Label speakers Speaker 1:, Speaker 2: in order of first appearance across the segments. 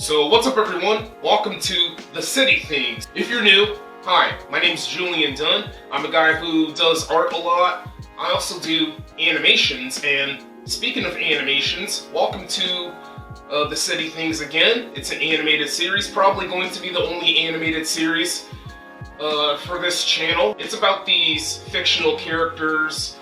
Speaker 1: So what's up everyone? Welcome to The City Things. If you're new, hi, my name's Julian Dunn. I'm a guy who does art a lot. I also do animations, and speaking of animations, welcome to The City Things again. It's an animated series, probably going to be the only animated series for this channel. It's about these fictional characters,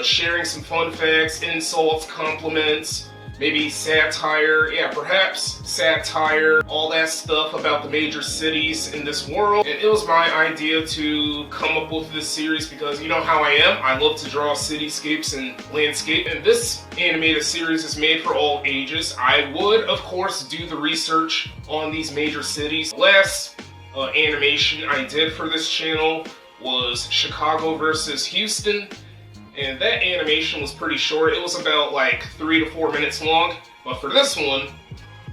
Speaker 1: sharing some fun facts, insults, compliments, maybe satire, perhaps satire, all that stuff about the major cities in this world. And it was my idea to come up with this series because you know how I am. I love to draw cityscapes and landscape, and this animated series is made for all ages. I would, of course, do the research on these major cities. Last animation I did for this channel was Chicago versus Houston. And that animation was pretty short. It was about like 3 to 4 minutes long. But for this one,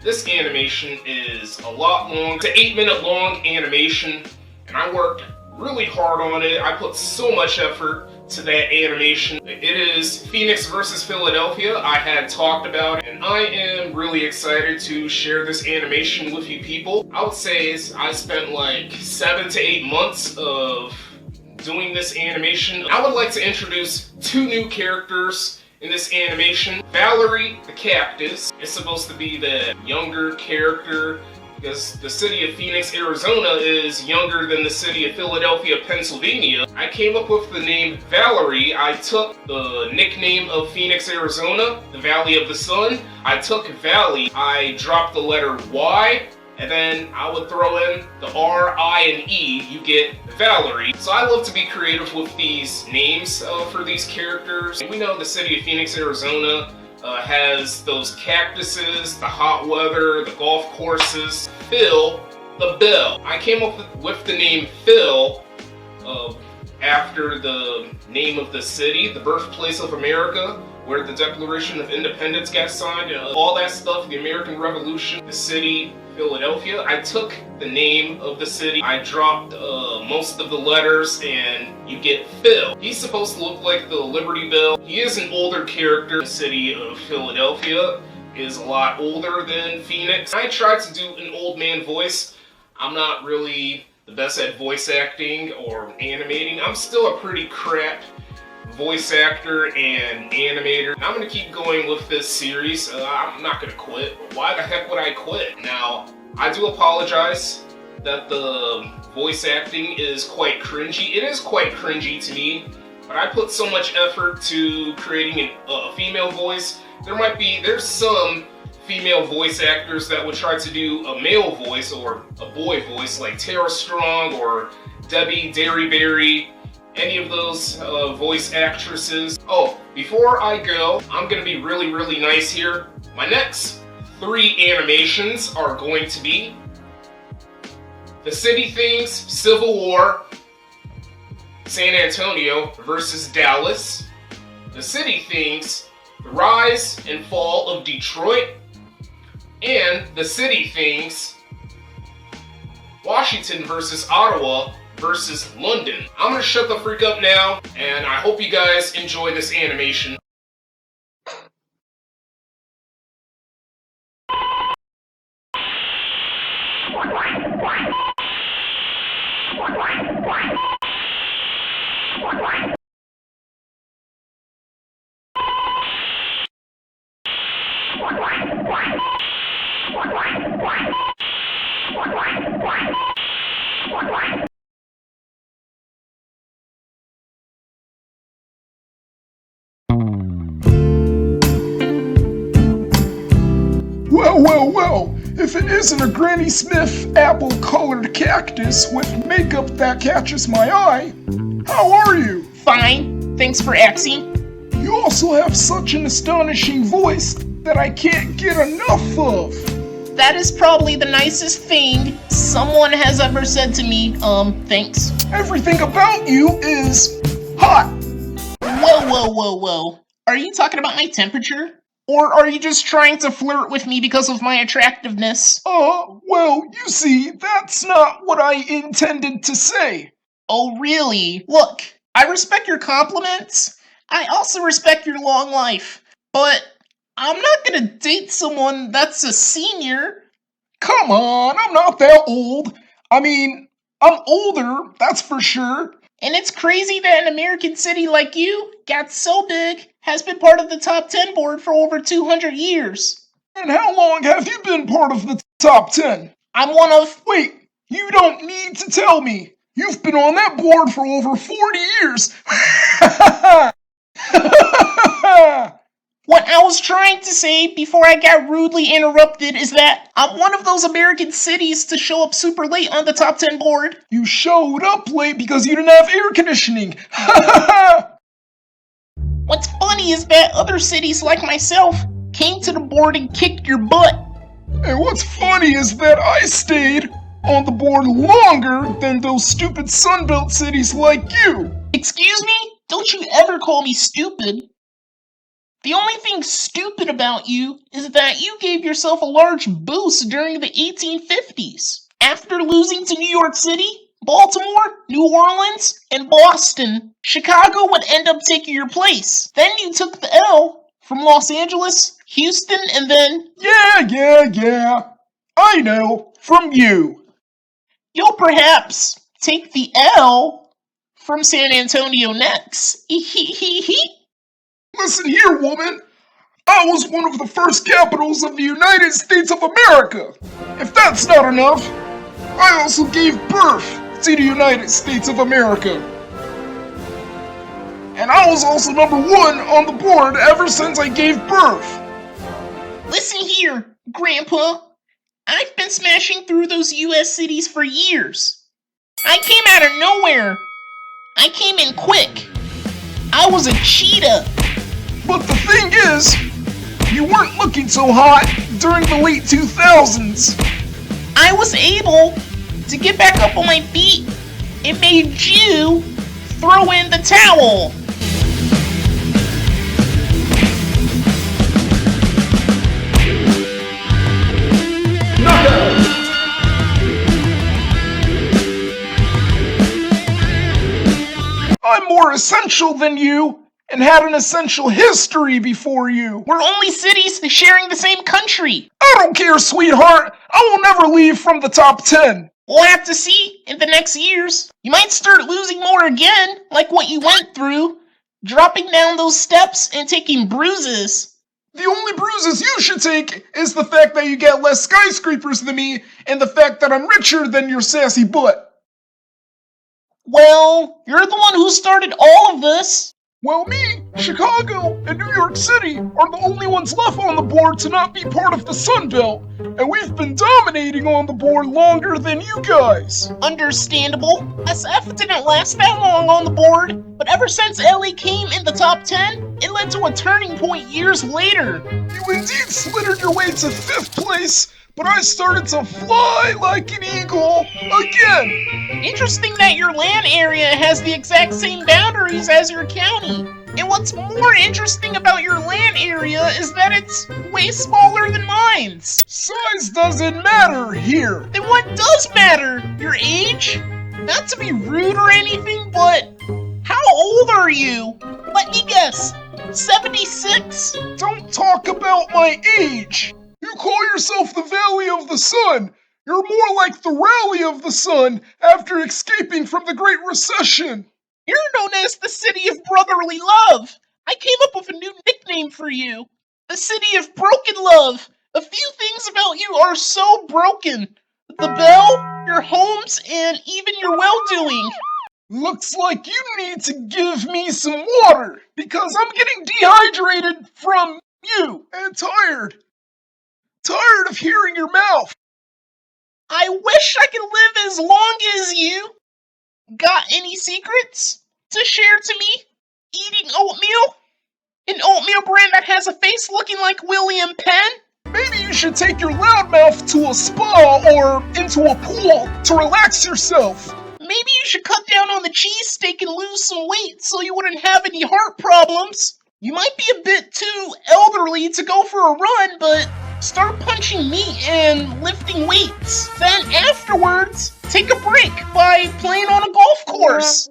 Speaker 1: this animation is a lot long. It's an 8-minute long animation, and I worked really hard on it. I put so much effort to that animation. It is Phoenix versus Philadelphia. I had talked about it, and I am really excited to share this animation with you people. I would say I spent like 7 to 8 months of doing this animation. I would like to introduce 2 new characters in this animation. Valerie the Cactus is supposed to be the younger character because the city of Phoenix, Arizona is younger than the city of Philadelphia, Pennsylvania. I came up with the name Valerie. I took the nickname of Phoenix, Arizona, the Valley of the Sun. I took Valley, I dropped the letter Y, and then I would throw in the R, I, and E, you get Valerie. So I love to be creative with these names for these characters. And we know the city of Phoenix, Arizona has those cactuses, the hot weather, the golf courses. Phil the Bill. I came up with the name Phil after the name of the city, the birthplace of America, where the Declaration of Independence got signed, all that stuff, the American Revolution, the city, Philadelphia. I took the name of the city, I dropped most of the letters, and you get Phil. He's supposed to look like the Liberty Bell. He is an older character. The city of Philadelphia is a lot older than Phoenix. I tried to do an old man voice. I'm not really the best at voice acting or animating. I'm still a pretty crap voice actor and animator. I'm gonna keep going with this series. I'm not gonna quit. Why the heck would I quit? Now, I do apologize that the voice acting is quite cringy. It is quite cringy to me, but I put so much effort to creating a female voice. There's some female voice actors that would try to do a male voice or a boy voice, like Tara Strong or Debbie Derryberry, any of those voice actresses. Oh, before I go, I'm gonna be really, really nice here. My next 3 animations are going to be The City Things Civil War, San Antonio versus Dallas, The City Things The Rise and Fall of Detroit, and The City Things Washington versus Ottawa versus London. I'm gonna shut the freak up now, and I hope you guys enjoy this animation.
Speaker 2: Well, if it isn't a Granny Smith apple-colored cactus with makeup that catches my eye, how are you?
Speaker 3: Fine, thanks for asking.
Speaker 2: You also have such an astonishing voice that I can't get enough of.
Speaker 3: That is probably the nicest thing someone has ever said to me, thanks.
Speaker 2: Everything about you is hot.
Speaker 3: Whoa. Are you talking about my temperature? Or are you just trying to flirt with me because of my attractiveness?
Speaker 2: Well, you see, that's not what I intended to say.
Speaker 3: Oh, really? Look, I respect your compliments. I also respect your long life. But I'm not gonna date someone that's a senior.
Speaker 2: Come on, I'm not that old. I mean, I'm older, that's for sure.
Speaker 3: And it's crazy that an American city like you got so big, has been part of the top 10 board for over 200 years.
Speaker 2: And how long have you been part of the top 10?
Speaker 3: I'm one of.
Speaker 2: Wait, you don't need to tell me. You've been on that board for over 40 years.
Speaker 3: What I was trying to say before I got rudely interrupted is that I'm one of those American cities to show up super late on the top 10 board.
Speaker 2: You showed up late because you didn't have air conditioning.
Speaker 3: What's funny is that other cities like myself came to the board and kicked your butt.
Speaker 2: And what's funny is that I stayed on the board longer than those stupid Sunbelt cities like you.
Speaker 3: Excuse me? Don't you ever call me stupid. The only thing stupid about you is that you gave yourself a large boost during the 1850s. After losing to New York City, Baltimore, New Orleans, and Boston, Chicago would end up taking your place. Then you took the L from Los Angeles, Houston, and then...
Speaker 2: Yeah. I know, from you.
Speaker 3: You'll perhaps take the L from San Antonio next.
Speaker 2: Listen here, woman. I was one of the first capitals of the United States of America. If that's not enough, I also gave birth to the United States of America. And I was also number 1 on the board ever since I gave birth.
Speaker 3: Listen here, Grandpa. I've been smashing through those US cities for years. I came out of nowhere. I came in quick. I was a cheetah.
Speaker 2: But the thing is, you weren't looking so hot during the late 2000s.
Speaker 3: I was able to get back up on my feet and made you throw in the towel.
Speaker 2: I'm more essential than you, and had an essential history before you.
Speaker 3: We're only cities sharing the same country.
Speaker 2: I don't care, sweetheart. I will never leave from the top 10.
Speaker 3: We'll have to see in the next years. You might start losing more again, like what you went through, dropping down those steps and taking bruises.
Speaker 2: The only bruises you should take is the fact that you get less skyscrapers than me, and the fact that I'm richer than your sassy butt.
Speaker 3: Well, you're the one who started all of this.
Speaker 2: Well, me, Chicago, and New York City are the only ones left on the board to not be part of the Sun Belt, and we've been dominating on the board longer than you guys.
Speaker 3: Understandable. SF didn't last that long on the board, but ever since LA came in the top 10, it led to a turning point years later.
Speaker 2: You indeed slithered your way to 5th place, but I started to fly like an eagle again.
Speaker 3: Interesting that your land area has the exact same boundaries as your county. And what's more interesting about your land area is that it's way smaller than mine's.
Speaker 2: Size doesn't matter here.
Speaker 3: Then what does matter? Your age? Not to be rude or anything, but how old are you? Let me guess. 76?
Speaker 2: Don't talk about my age. You call yourself the Valley of the Sun. You're more like the Rally of the Sun after escaping from the Great Recession.
Speaker 3: You're known as the City of Brotherly Love. I came up with a new nickname for you. The City of Broken Love. A few things about you are so broken. The bell, your homes, and even your well-doing.
Speaker 2: Looks like you need to give me some water, because I'm getting dehydrated from you and tired. Tired of hearing your mouth.
Speaker 3: I wish I could live as long as you. Got any secrets to share to me? Eating oatmeal? An oatmeal brand that has a face looking like William Penn?
Speaker 2: Maybe you should take your loudmouth to a spa or into a pool to relax yourself.
Speaker 3: Maybe you should cut down on the cheesesteak and lose some weight so you wouldn't have any heart problems. You might be a bit too elderly to go for a run, but start punching meat and lifting weights. Then afterwards, take a break by playing on a golf course.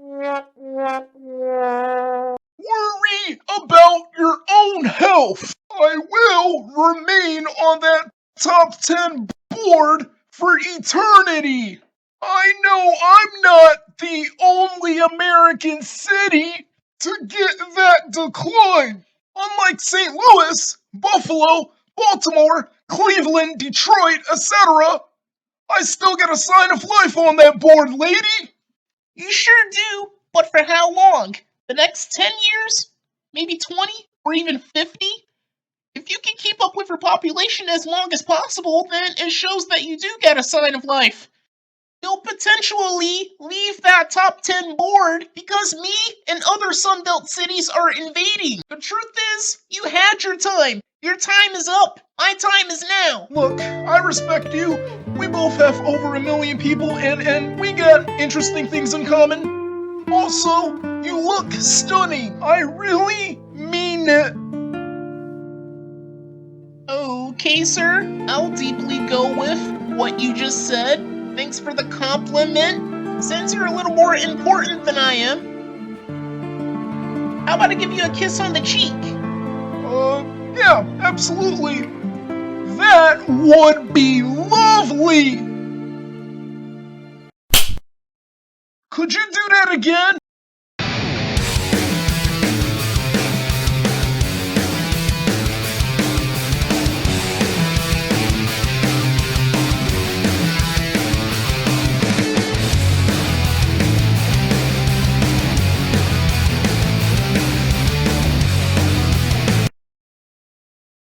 Speaker 2: Worry about your own health. I will remain on that top 10 bored for eternity. I know I'm not the only American city to get that decline. Unlike St. Louis, Buffalo, Baltimore, Cleveland, Detroit, etc., I still get a sign of life on that board, lady.
Speaker 3: You sure do, but for how long? The next 10 years? Maybe 20? Or even 50? If you can keep up with your population as long as possible, then it shows that you do get a sign of life. You'll potentially leave that top 10 board because me and other Sunbelt cities are invading. The truth is, you had your time. Your time is up. My time is now.
Speaker 2: Look, I respect you. We both have over 1 million people and we got interesting things in common. Also, you look stunning. I really mean it.
Speaker 3: Okay, sir. I'll deeply go with what you just said. Thanks for the compliment. Since you're a little more important than I am, how about I give you a kiss on the cheek?
Speaker 2: Yeah, absolutely. That would be lovely. Could you do that again?